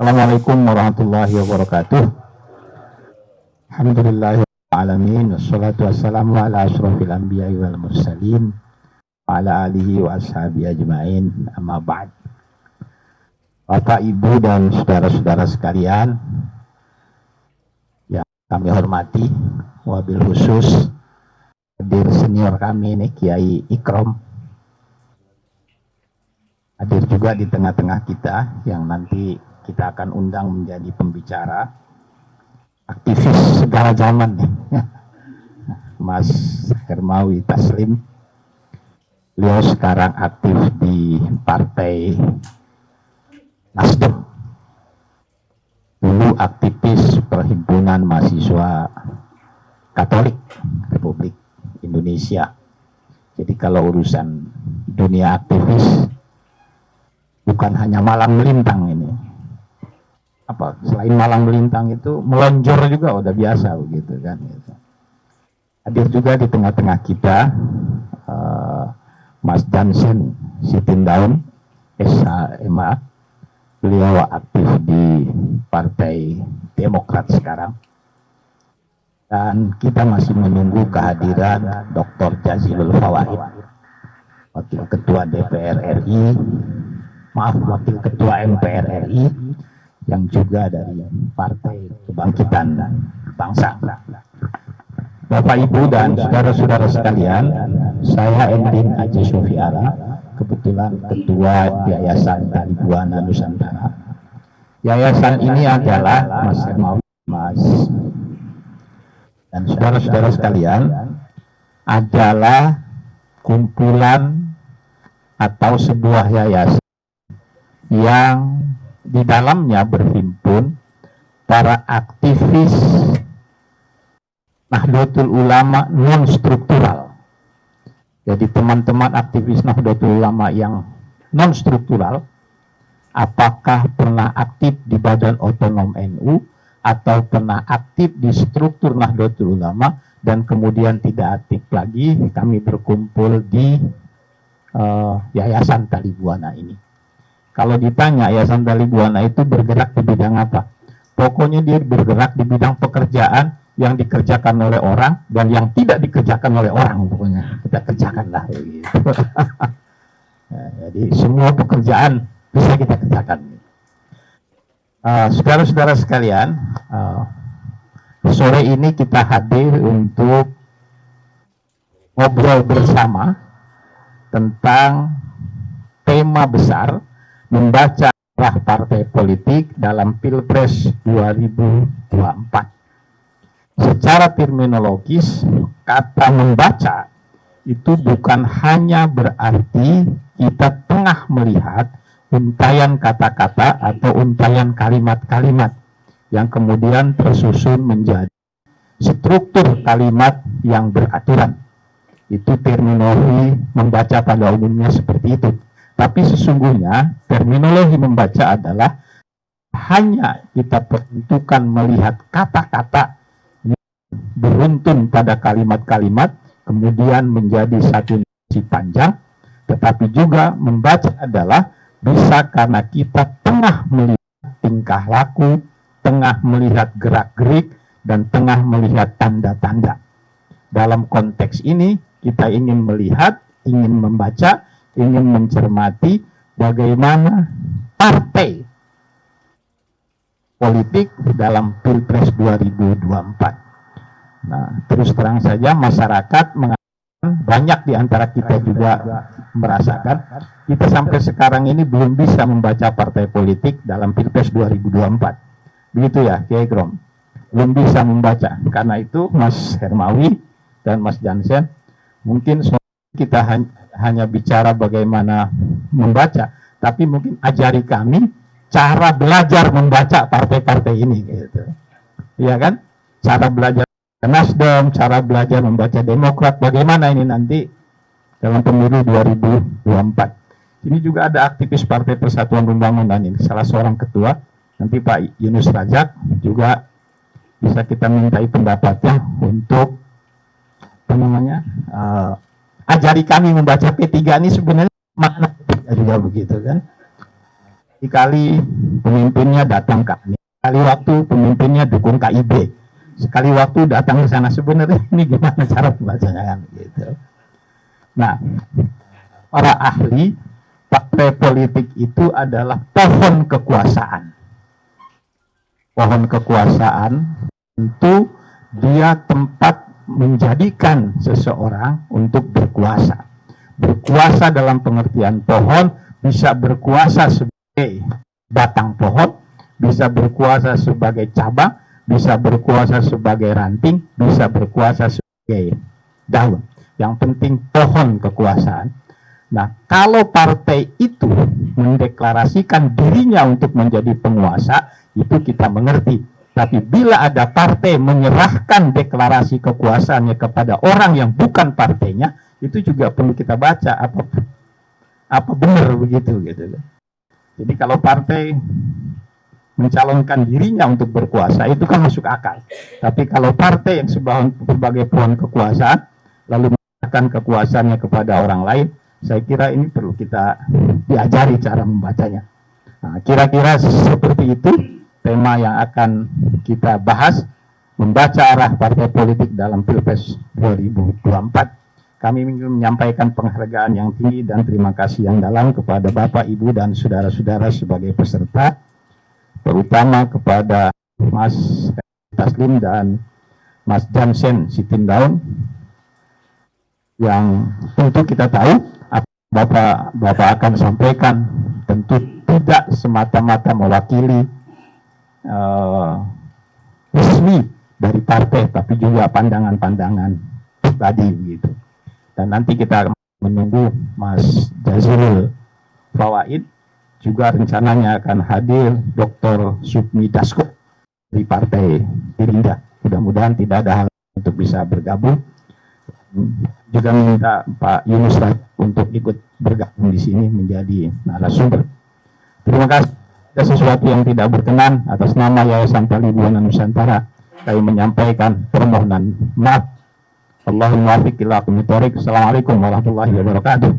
Assalamualaikum warahmatullahi wabarakatuh. Alhamdulillahirrahmanirrahim. Wassalatu wassalamu ala ashrafil anbiya'i wal mursalin wa ala alihi wa ashabihi ajma'in, amma ba'd. Bapak, Ibu, dan saudara-saudara sekalian yang kami hormati, wabil khusus hadir senior kami ini Kiai Ikrom, hadir juga di tengah-tengah kita yang nanti kita akan undang menjadi pembicara, aktivis segala zaman nih, Mas Hermawi Taslim. Beliau sekarang aktif di Partai Nasdem, dulu aktivis Perhimpunan Mahasiswa Katolik Republik Indonesia. Jadi kalau urusan dunia aktivis bukan hanya malang melintang ini. Selain malang melintang itu melonjor juga udah biasa begitu kan. Hadir juga di tengah-tengah kita Mas Jansen Sitindaun, SHMA. Beliau aktif di Partai Demokrat sekarang. Dan kita masih menunggu kehadiran Dr. Jazilul Fawait, Wakil Ketua DPR RI, Wakil Ketua MPR RI, yang juga dari Partai Kebangkitan Bangsa. Bapak, Ibu, dan saudara-saudara sekalian, saya Endin Aceh Sofiara, kebetulan Ketua Yayasan Tali Buana Nusantara. Yayasan ini adalah Mas Hermawi, Mas, dan saudara-saudara sekalian, adalah kumpulan atau sebuah yayasan yang di dalamnya berhimpun para aktivis Nahdlatul Ulama non-struktural. Jadi teman-teman aktivis Nahdlatul Ulama yang non-struktural, apakah pernah aktif di Badan Otonom NU atau pernah aktif di struktur Nahdlatul Ulama dan kemudian tidak aktif lagi, kami berkumpul di Yayasan Tali Buana ini. Kalau ditanya Yayasan Tali Buana itu bergerak di bidang apa? Pokoknya dia bergerak di bidang pekerjaan yang dikerjakan oleh orang dan yang tidak dikerjakan oleh orang. Pokoknya kita kerjakanlah gitu. Jadi semua pekerjaan bisa kita kerjakan. Saudara-saudara sekalian, sore ini kita hadir untuk ngobrol bersama tentang tema besar membaca arah partai politik dalam Pilpres 2024. Secara terminologis, kata membaca itu bukan hanya berarti kita tengah melihat untayan kata-kata atau untayan kalimat-kalimat yang kemudian tersusun menjadi struktur kalimat yang beraturan. Itu terminologi membaca pada umumnya seperti itu. Tapi sesungguhnya terminologi membaca adalah hanya kita peruntukan melihat kata-kata yang beruntun pada kalimat-kalimat kemudian menjadi satu narasi panjang, tetapi juga membaca adalah bisa karena kita tengah melihat tingkah laku, tengah melihat gerak-gerik, dan tengah melihat tanda-tanda. Dalam konteks ini kita ingin melihat, ingin membaca, ingin mencermati bagaimana partai politik dalam Pilpres 2024. Nah, terus terang saja masyarakat mengatakan, banyak di antara kita juga merasakan, kita sampai sekarang ini belum bisa membaca partai politik dalam Pilpres 2024. Begitu ya, Kiai Ikrom? Belum bisa membaca. Karena itu Mas Hermawi dan Mas Jansen, mungkin kita hanya bicara bagaimana membaca, tapi mungkin ajari kami cara belajar membaca partai-partai ini, gitu. Iya kan? Cara belajar Nasdem, cara belajar membaca Demokrat, bagaimana ini nanti dalam pemilu 2024. Ini juga ada aktivis Partai Persatuan Pembangunan ini, salah seorang ketua, nanti Pak Yunus Rajak juga bisa kita mintai pendapatnya untuk apa namanya, ajari kami membaca P3 ini sebenarnya makna juga begitu kan. sekali pemimpinnya datang ke Anies, sekali waktu pemimpinnya dukung KIB, sekali waktu datang ke sana. Sebenarnya ini gimana cara membacanya kan gitu. Nah, para ahli, partai politik itu adalah pohon kekuasaan. Pohon kekuasaan tentu dia tempat menjadikan seseorang untuk berkuasa. Berkuasa dalam pengertian pohon, bisa berkuasa sebagai batang pohon, bisa berkuasa sebagai cabang, bisa berkuasa sebagai ranting, bisa berkuasa sebagai daun. Yang penting pohon kekuasaan. Nah, kalau partai itu mendeklarasikan dirinya untuk menjadi penguasa, itu kita mengerti. Tapi bila ada partai menyerahkan deklarasi kekuasaannya kepada orang yang bukan partainya, itu juga perlu kita baca apa benar begitu gitu. Jadi kalau partai mencalonkan dirinya untuk berkuasa itu kan masuk akal. Tapi kalau partai yang sebagai pohon kekuasaan lalu menyerahkan kekuasaannya kepada orang lain, saya kira ini perlu kita diajari cara membacanya. Nah, kira-kira seperti itu tema yang akan kita bahas, membaca arah partai politik dalam Pilpres 2024. Kami ingin menyampaikan penghargaan yang tinggi dan terima kasih yang dalam kepada Bapak, Ibu, dan saudara-saudara sebagai peserta, terutama kepada Mas Taslim dan Mas Jansen Sitindaun, yang tentu kita tahu Bapak akan sampaikan tentu tidak semata-mata mewakili resmi dari partai, tapi juga pandangan-pandangan pribadi gitu. Dan nanti kita menunggu Mas Jazirul Fawaid, juga rencananya akan hadir Dr. Sukmi Dasko dari Partai Gerindra. Mudah-mudahan tidak ada hal untuk bisa bergabung. Juga minta Pak Yunus untuk ikut bergabung di sini menjadi narasumber. Terima kasih. Ada sesuatu yang tidak berkenan, atas nama Yayasan Tali Buana Nusantara, kami menyampaikan permohonan maaf. Allahumma wafiq ila aqwamit thoriq. Assalamualaikum warahmatullahi wabarakatuh.